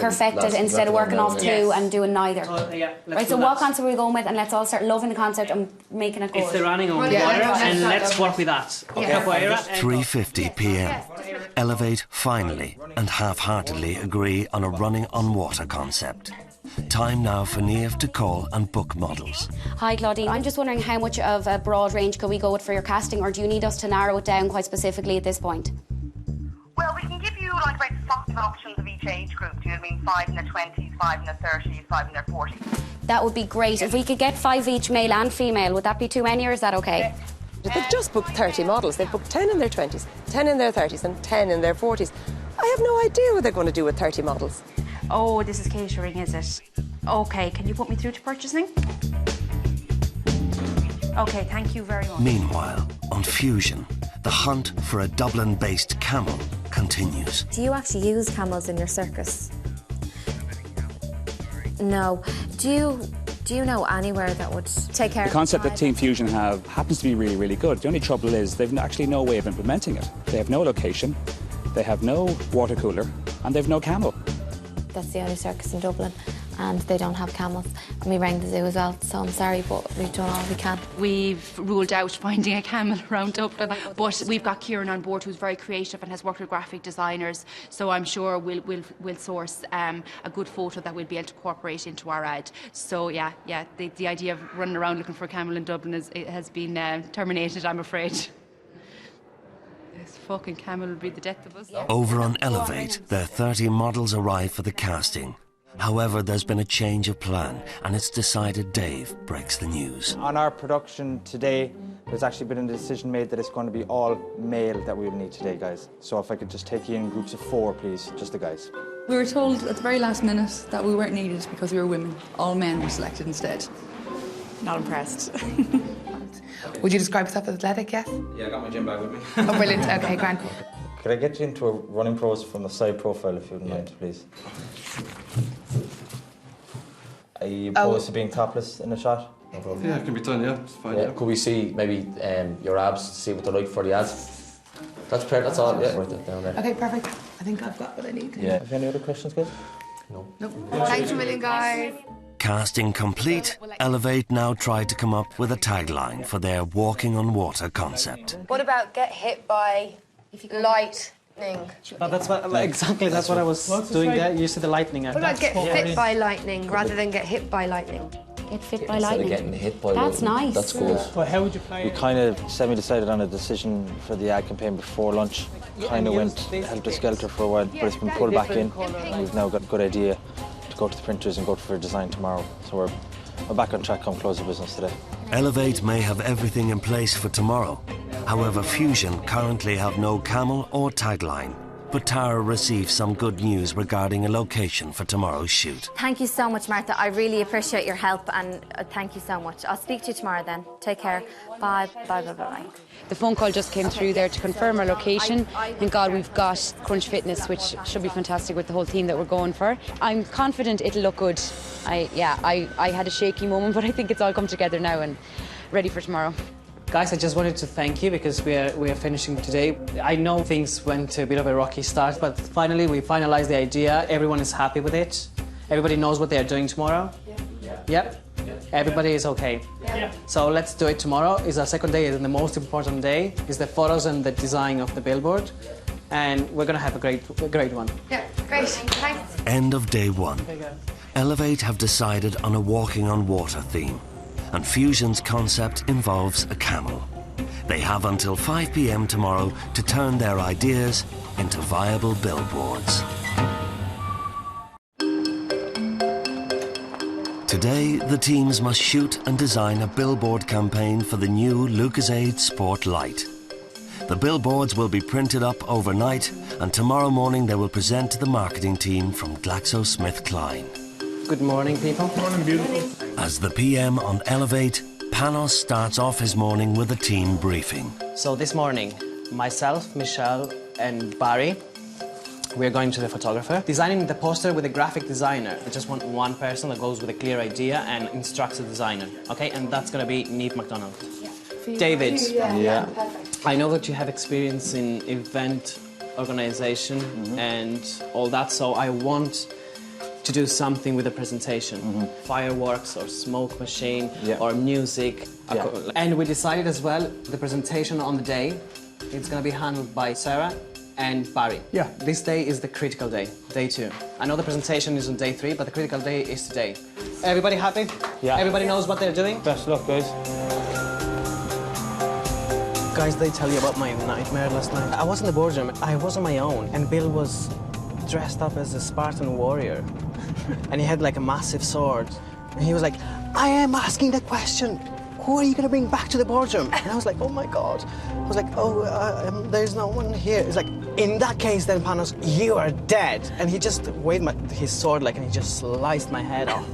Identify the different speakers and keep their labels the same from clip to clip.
Speaker 1: perfected instead of working off two and doing neither. Right, so what concept are we going with? And let's all start loving the concept and making it good.
Speaker 2: It's the running on water, and let's work with that. Okay.
Speaker 3: 3:50 p.m. Elevate finally and half-heartedly agree on a running on water concept. Time now for Niamh to call and book models.
Speaker 1: Hi Claudine, I'm just wondering how much of a broad range could we go with for your casting, or do you need us to narrow it down quite specifically at this point?
Speaker 4: Well, we can give you like about 5 options of each age group, do you know what I mean? 5 in their 20s, 5 in their 30s, 5 in their 40s.
Speaker 1: That would be great. If we could get 5 each, male and female, would that be too many or is that okay?
Speaker 5: They've just booked 30 models. They've booked 10 in their 20s, 10 in their 30s and 10 in their 40s. I have no idea what they're going to do with 30 models.
Speaker 6: Oh, this is catering, is it? OK, can you put me through to purchasing? OK, thank you very much.
Speaker 3: Meanwhile, on Fusion, the hunt for a Dublin-based camel continues.
Speaker 7: Do you actually use camels in your circus? No. Do you know anywhere that would take care of
Speaker 8: the concept that Team Fusion have happens to be really, really good. The only trouble is they've actually no way of implementing it. They have no location, they have no water cooler, and they've no camel.
Speaker 7: That's the only circus in Dublin, and they don't have camels. And we rang the zoo as well, so I'm sorry, but we've done all we can.
Speaker 6: We've ruled out finding a camel around Dublin, but we've got Kieran on board, who's very creative and has worked with graphic designers, so I'm sure we'll source a good photo that we'll be able to incorporate into our ad. So yeah, the idea of running around looking for a camel in Dublin has been terminated, I'm afraid. This fucking camel will be the death of us.
Speaker 3: Over on Elevate, their 30 models arrive for the casting. However, there's been a change of plan, and it's decided Dave breaks the news.
Speaker 9: On our production today, there's actually been a decision made that it's going to be all male that we'll need today, guys. So if I could just take you in groups of 4, please, just the guys.
Speaker 10: We were told at the very last minute that we weren't needed because we were women. All men were selected instead.
Speaker 11: Not impressed. Would you describe yourself as athletic, yes?
Speaker 9: Yeah, I got my gym bag with me.
Speaker 11: Oh, brilliant. OK, grand.
Speaker 9: Could I get you into a running pose from the side profile, if you wouldn't mind, please? Are you opposed to being topless in a shot?
Speaker 12: No problem. Yeah, it can be done, yeah. It's fine.
Speaker 13: Yeah. Could we see maybe your abs, see what they're like for the ads? That's perfect, that's all. Yeah, write that down there.
Speaker 11: OK, perfect. I think I've got what I need.
Speaker 9: Yeah. Have you any other questions, guys?
Speaker 13: No.
Speaker 11: Nope. Thanks a million, guys.
Speaker 3: Casting complete, Elevate now tried to come up with a tagline for their walking on water concept.
Speaker 4: What about get hit by lightning?
Speaker 2: That's what I was doing there. You see the lightning.
Speaker 4: What about get fit by lightning rather than get hit by lightning?
Speaker 1: Get fit by lightning.
Speaker 13: Getting hit by
Speaker 1: That's
Speaker 13: lightning.
Speaker 1: nice.
Speaker 13: That's good.
Speaker 2: Well, how would you play
Speaker 9: We kind of semi-decided on a decision for the ad campaign before lunch. Kind of went helter-skelter for a while, but it's been pulled back in, and we've now got a good idea to go to the printers and go for a design tomorrow. So we're back on track come close of business today.
Speaker 3: Elevate may have everything in place for tomorrow. However, Fusion currently have no camel or tagline. But Tara received some good news regarding a location for tomorrow's shoot.
Speaker 7: Thank you so much, Martha. I really appreciate your help, and thank you so much. I'll speak to you tomorrow then. Take care. Bye, bye, bye, bye.
Speaker 6: The phone call just came through there to confirm our location. Thank God we've got Crunch Fitness, which should be fantastic with the whole team that we're going for. I'm confident it'll look good. I had a shaky moment, but I think it's all come together now and ready for tomorrow.
Speaker 2: Guys, I just wanted to thank you because we are finishing today. I know things went to a bit of a rocky start, but finally we finalized the idea. Everyone is happy with it. Everybody knows what they are doing tomorrow. Yep. Everybody is okay. Yeah. So let's do it tomorrow. It's our second day, and the most important day is the photos and the design of the billboard. And we're going to have a great one.
Speaker 4: Yeah, great. Thanks.
Speaker 3: End of day 1. Elevate have decided on a walking on water theme, and Fusion's concept involves a camel. They have until 5 p.m. tomorrow to turn their ideas into viable billboards. Today, the teams must shoot and design a billboard campaign for the new Lucozade Sport Light. The billboards will be printed up overnight, and tomorrow morning they will present to the marketing team from GlaxoSmithKline.
Speaker 2: Good morning, people.
Speaker 12: Morning, beautiful.
Speaker 3: As the PM on Elevate, Panos starts off his morning with a team briefing.
Speaker 2: So this morning, myself, Michelle and Barry, we're going to the photographer, designing the poster with a graphic designer. We just want one person that goes with a clear idea and instructs the designer, okay? And that's going to be Niamh MacDonald. Yeah. David, I know that you have experience in event organization and all that, so I want to do something with the presentation. Fireworks or smoke machine or music. And we decided as well, the presentation on the day, it's going to be handled by Sarah and Barry. Yeah. This day is the critical day, day 2. I know the presentation is on day 3, but the critical day is today. Everybody happy? Yeah. Everybody knows what they're doing?
Speaker 9: Best luck, guys.
Speaker 2: Guys, they tell you about my nightmare last night. I was in the boardroom, I was on my own, and Bill was dressed up as a Spartan warrior. And he had like a massive sword. And he was like, I am asking the question, who are you going to bring back to the boardroom? And I was like, oh my God. I was like, there's no one here. It's like, in that case then, Panos, you are dead. And he just waved his sword like, and he just sliced my head off.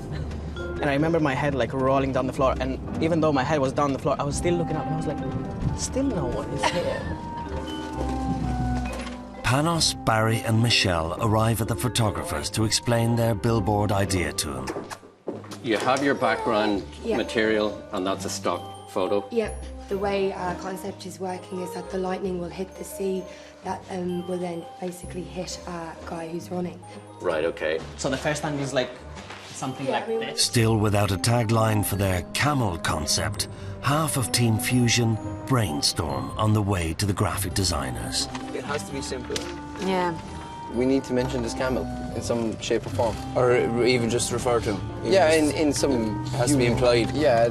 Speaker 2: And I remember my head like rolling down the floor. And even though my head was down the floor, I was still looking up and I was like, still no one is here.
Speaker 3: Panos, Barry and Michelle arrive at the photographers to explain their billboard idea to them.
Speaker 14: You have your background material, and that's a stock photo.
Speaker 15: Yeah, the way our concept is working is that the lightning will hit the sea, that will then basically hit a guy who's running.
Speaker 14: Right, okay.
Speaker 2: So the first time is like something like this.
Speaker 3: Still without a tagline for their camel concept, half of Team Fusion brainstorm on the way to the graphic designers.
Speaker 16: It has to be simple.
Speaker 15: Yeah.
Speaker 16: We need to mention this camel in some shape or form.
Speaker 17: Or even just refer to him.
Speaker 16: Yeah, in some...
Speaker 17: It has to be implied.
Speaker 16: Yeah.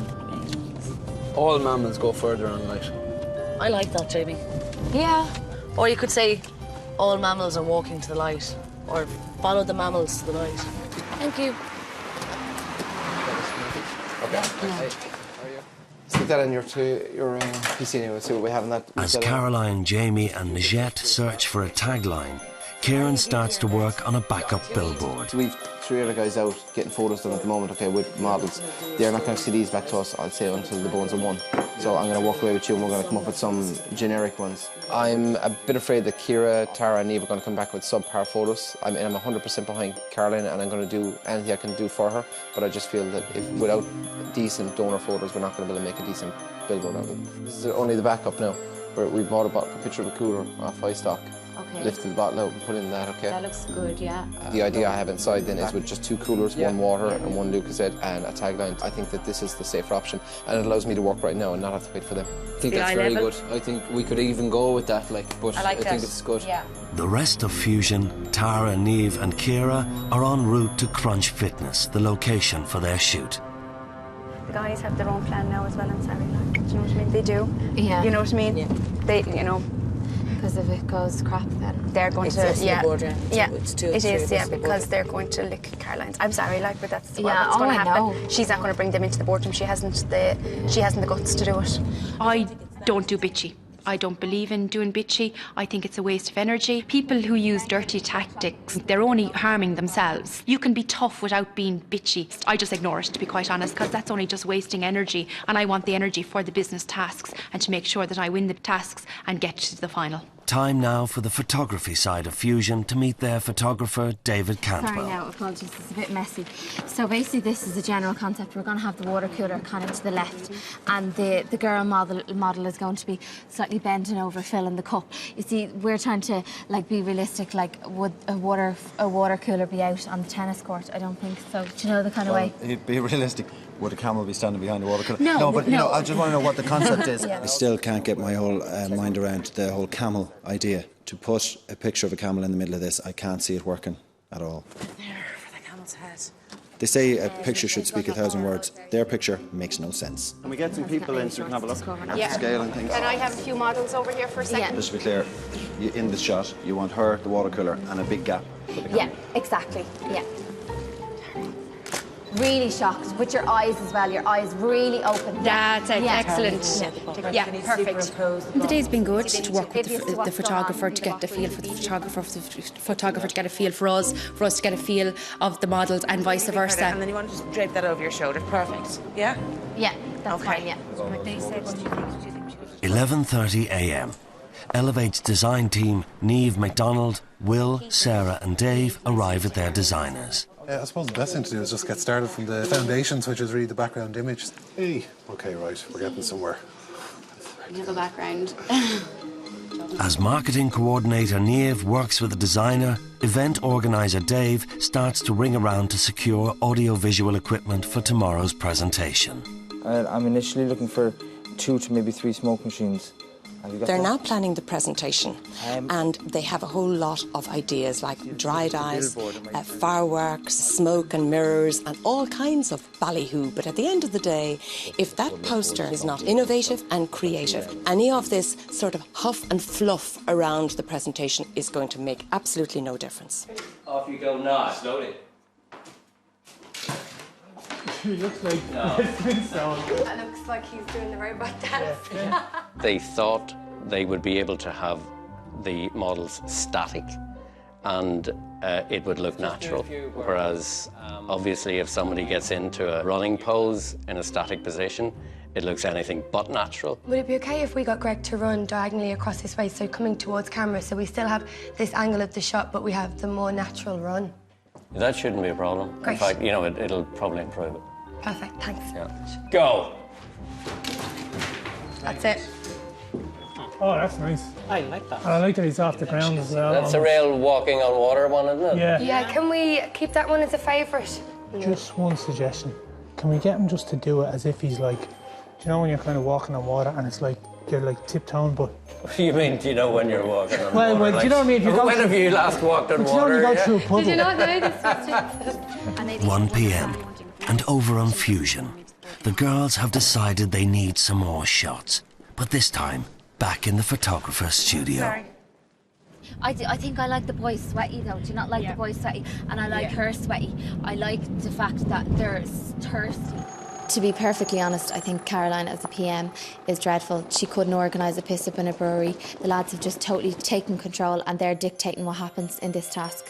Speaker 16: All mammals go further on light.
Speaker 18: I like that, Jamie.
Speaker 15: Yeah.
Speaker 18: Or you could say, all mammals are walking to the light. Or follow the mammals to the light. Thank you.
Speaker 16: Okay. Stick that in your PC anyway, see what we have in that.
Speaker 3: As Caroline, Jamie and Nijette search for a tagline, Kieran starts to work on a backup billboard.
Speaker 16: We've 3 other guys out getting photos done at the moment, okay, with models. They're not going to see these back to us, I'd say, until the bones are won. So I'm going to work away with you and we're going to come up with some generic ones. I'm a bit afraid that Ciara, Tara and Eve are going to come back with subpar photos. I'm 100% behind Caroline and I'm going to do anything I can do for her, but I just feel that without decent donor photos, we're not going to be able to make a decent billboard out of it. This is only the backup now, where we bought a picture of a cooler off high stock.
Speaker 15: Okay.
Speaker 16: Lifted the bottle out and put in that, okay?
Speaker 15: That looks good, yeah.
Speaker 16: The idea I have inside then is with just 2 coolers, 1 water and 1 Lucozade and a tagline. I think that this is the safer option and it allows me to work right now and not have to wait for them.
Speaker 17: I think that's very good. I think we could even go with that, but I think it's good.
Speaker 15: Yeah.
Speaker 3: The rest of Fusion, Tara, Niamh and Ciara are en route to Crunch Fitness, the location for their shoot.
Speaker 19: The guys have their own plan now as well, I'm sorry, like, do you know what I mean? They do.
Speaker 15: Yeah.
Speaker 19: You know what I mean?
Speaker 15: Yeah.
Speaker 19: They, you know.
Speaker 15: Because if it goes crap, then
Speaker 19: they're going
Speaker 15: it's
Speaker 19: to,
Speaker 15: the boardroom.
Speaker 19: Yeah,
Speaker 15: it's 2
Speaker 19: it is, yeah,
Speaker 15: the
Speaker 19: because they're going to lick Caroline's. I'm sorry, like, but that's what's
Speaker 15: I
Speaker 19: going to happen.
Speaker 15: know.
Speaker 19: She's not going to bring them into the boardroom. She hasn't the guts to do it.
Speaker 6: I don't do bitchy. I don't believe in doing bitchy. I think it's a waste of energy. People who use dirty tactics, they're only harming themselves. You can be tough without being bitchy. I just ignore it, to be quite honest, because that's only just wasting energy. And I want the energy for the business tasks and to make sure that I win the tasks and get to the final.
Speaker 3: Time now for the photography side of Fusion to meet their photographer, David Cantwell.
Speaker 7: Sorry now, apologies, it's a bit messy. So basically this is the general concept. We're going to have the water cooler kind of to the left and the girl model is going to be slightly bending over, filling the cup. You see, we're trying to like be realistic, like would a water cooler be out on the tennis court? I don't think so. Do you know the kind of way?
Speaker 20: Be realistic. Would a camel be standing behind the water cooler?
Speaker 7: No,
Speaker 20: but you know, I just want to know what the concept is.
Speaker 7: Yeah.
Speaker 20: I still can't get my whole mind around the whole camel idea. To put a picture of a camel in the middle of this, I can't see it working at all.
Speaker 18: There, for the camel's head.
Speaker 20: They say a picture should speak 1,000 words. Their picture makes no sense.
Speaker 21: Can we get some people in so we can have a look at
Speaker 19: Yeah.
Speaker 21: the scale and things?
Speaker 19: Can I have a few models over here for a second?
Speaker 20: Just to be clear, in this shot, you want her, the water cooler, and a big gap for the camel.
Speaker 7: Yeah, exactly, yeah. Really shocked, with your eyes as well, your eyes really open.
Speaker 6: That's excellent.
Speaker 15: Yeah, perfect. The day's been good to work with the photographer to get the feel for the photographer to get a feel for us to get a feel of the models and vice versa.
Speaker 11: And then you want to just drape that over your shoulder. Perfect. Yeah?
Speaker 7: Yeah, that's fine, yeah.
Speaker 3: 11:30 a.m. Elevate's design team, Niamh, MacDonald, Will, Sarah and Dave arrive at their designers.
Speaker 12: I suppose the best thing to do is just get started from the foundations, which is really the background image. Hey, okay, right, we're getting somewhere.
Speaker 1: You have a background.
Speaker 3: As marketing coordinator Niamh works with the designer, event organiser Dave starts to ring around to secure audio-visual equipment for tomorrow's presentation.
Speaker 9: I'm initially looking for 2 to maybe 3 smoke machines.
Speaker 5: They're now planning the presentation, and they have a whole lot of ideas like dried ice, fireworks, smoke and mirrors, and all kinds of ballyhoo. But at the end of the day, if that poster is not innovative and creative, any of this sort of huff and fluff around the presentation is going to make absolutely no difference.
Speaker 14: Off you go now, slowly.
Speaker 22: He looks like
Speaker 19: It looks like he's doing the robot dance.
Speaker 14: They thought they would be able to have the models static and it would look natural. Whereas, obviously, if somebody gets into a running pose in a static position, it looks anything but natural.
Speaker 23: Would it be okay if we got Greg to run diagonally across his face, so coming towards camera, so we still have this angle of the shot, but we have the more natural run?
Speaker 14: That shouldn't be a problem.
Speaker 23: Great.
Speaker 14: In fact, you know, it'll probably improve it.
Speaker 23: Perfect, thanks.
Speaker 14: Yeah. Go!
Speaker 23: That's it.
Speaker 22: Oh, that's nice.
Speaker 2: I like that.
Speaker 22: I like that he's off the ground as well.
Speaker 14: That's a real walking on water one, isn't it?
Speaker 22: Yeah.
Speaker 23: Yeah, can we keep that one as a favourite?
Speaker 22: Just one suggestion. Can we get him just to do it as if he's like, do you know when you're kind of walking on water and it's like, you're like tiptoeing, but...
Speaker 14: What do you mean, do you know when you're walking on
Speaker 22: well,
Speaker 14: water?
Speaker 22: Well, do you know what I mean?
Speaker 14: When have you last walked on water?
Speaker 22: You know when you go through a puddle.
Speaker 23: Did you not know this?
Speaker 3: 1 p.m. and over on Fusion. The girls have decided they need some more shots, but this time back in the photographer's studio.
Speaker 7: Sorry. I think I like the boys sweaty though. Do you not like the boys sweaty? And I like her sweaty. I like the fact that they're thirsty. To be perfectly honest, I think Caroline as a PM is dreadful. She couldn't organise a piss up in a brewery. The lads have just totally taken control and they're dictating what happens in this task.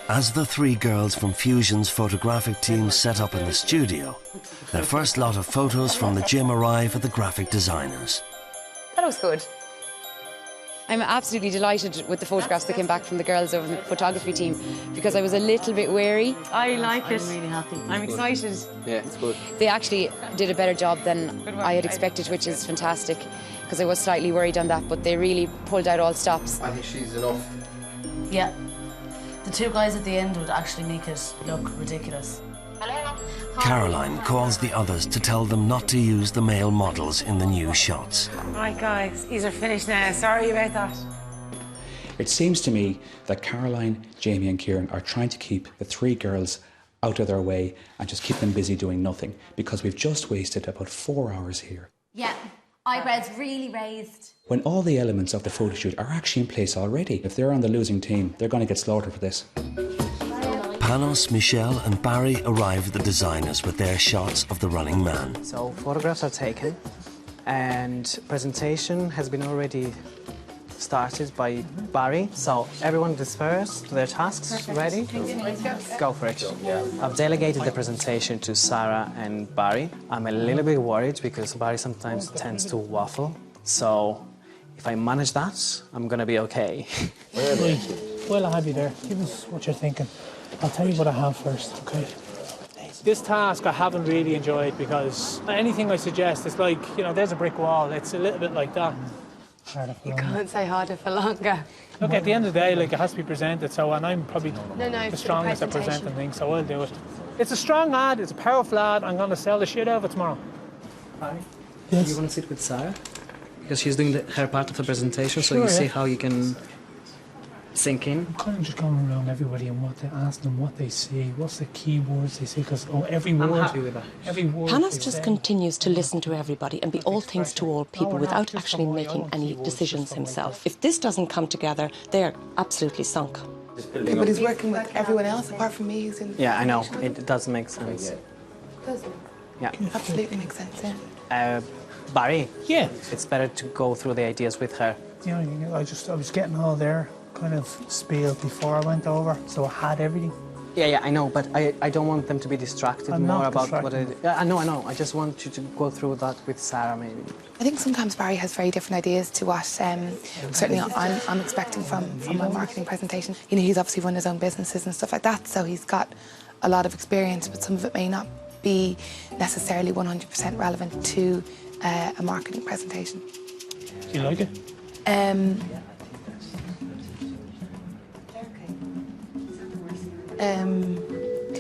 Speaker 3: As the 3 girls from Fusion's photographic team set up in the studio, their first lot of photos from the gym arrive at the graphic designers.
Speaker 24: That was good. I'm absolutely delighted with the photographs that came back from the girls over the photography team because I was a little bit wary.
Speaker 18: I like it.
Speaker 24: I'm really happy.
Speaker 18: I'm excited.
Speaker 17: Yeah, it's good.
Speaker 24: They actually did a better job than I had expected, which is fantastic because I was slightly worried on that, but they really pulled out all stops.
Speaker 17: I think she's enough.
Speaker 18: Yeah. The 2 guys at the end would actually make it look ridiculous.
Speaker 3: Caroline calls the others to tell them not to use the male models in the new shots.
Speaker 18: Right, guys, these are finished now. Sorry about that.
Speaker 8: It seems to me that Caroline, Jamie and Kieran are trying to keep the 3 girls out of their way and just keep them busy doing nothing because we've just wasted about 4 hours here.
Speaker 7: Yeah, eyebrows really raised.
Speaker 8: When all the elements of the photo shoot are actually in place already. If they're on the losing team, they're going to get slaughtered for this.
Speaker 3: Panos, Michelle and Barry arrive at the designers with their shots of the running man.
Speaker 2: So photographs are taken and presentation has been already started by Barry. So everyone disperse to their tasks. Ready? Go for it. I've delegated the presentation to Sarah and Barry. I'm a little bit worried because Barry sometimes tends to waffle. So if I manage that, I'm going to be okay.
Speaker 22: Well, I'll have you there. Give us what you're thinking. I'll tell you what I have first, okay? This task I haven't really enjoyed because anything I suggest is like, you know, there's a brick wall. It's a little bit like that.
Speaker 23: You can't say harder for longer.
Speaker 22: Look, at the end of the day, like, it has to be presented, so, and I'm probably
Speaker 23: the
Speaker 22: strongest at presenting things, so I'll do it. It's a strong ad, it's a powerful ad, I'm going to sell the shit out of it tomorrow.
Speaker 2: Yes. You want to sit with Sarah? Because she's doing her part of the presentation, so
Speaker 22: Sure,
Speaker 2: you see how you can sink in.
Speaker 22: I'm kind of just going around everybody and what they ask them, what they see, what's the key words they see, because every word...
Speaker 2: I'm happy with that.
Speaker 22: Every word
Speaker 5: Panos just continues to listen to everybody and be all things to all people without actually making any decisions himself. If this doesn't come together, they're absolutely sunk.
Speaker 11: Yeah, but he's working with everyone else apart from me. Who's in
Speaker 2: Yeah, I know. It does make sense.
Speaker 11: Does it?
Speaker 2: Yeah.
Speaker 11: Absolutely makes sense, yeah.
Speaker 2: Barry?
Speaker 22: Yeah?
Speaker 2: It's better to go through the ideas with her.
Speaker 22: You know, I was getting all their kind of spiel before I went over, so I had everything.
Speaker 2: Yeah, I know, but I don't want them to be distracted
Speaker 22: I'm
Speaker 2: more
Speaker 22: not
Speaker 2: about
Speaker 22: distracted.
Speaker 2: what I know. I just want you to go through that with Sarah, maybe.
Speaker 11: I think sometimes Barry has very different ideas to what certainly I'm expecting from my marketing presentation. You know, he's obviously run his own businesses and stuff like that, so he's got a lot of experience, but some of it may not be necessarily 100% relevant to a marketing presentation.
Speaker 22: Do you like it?
Speaker 11: Um,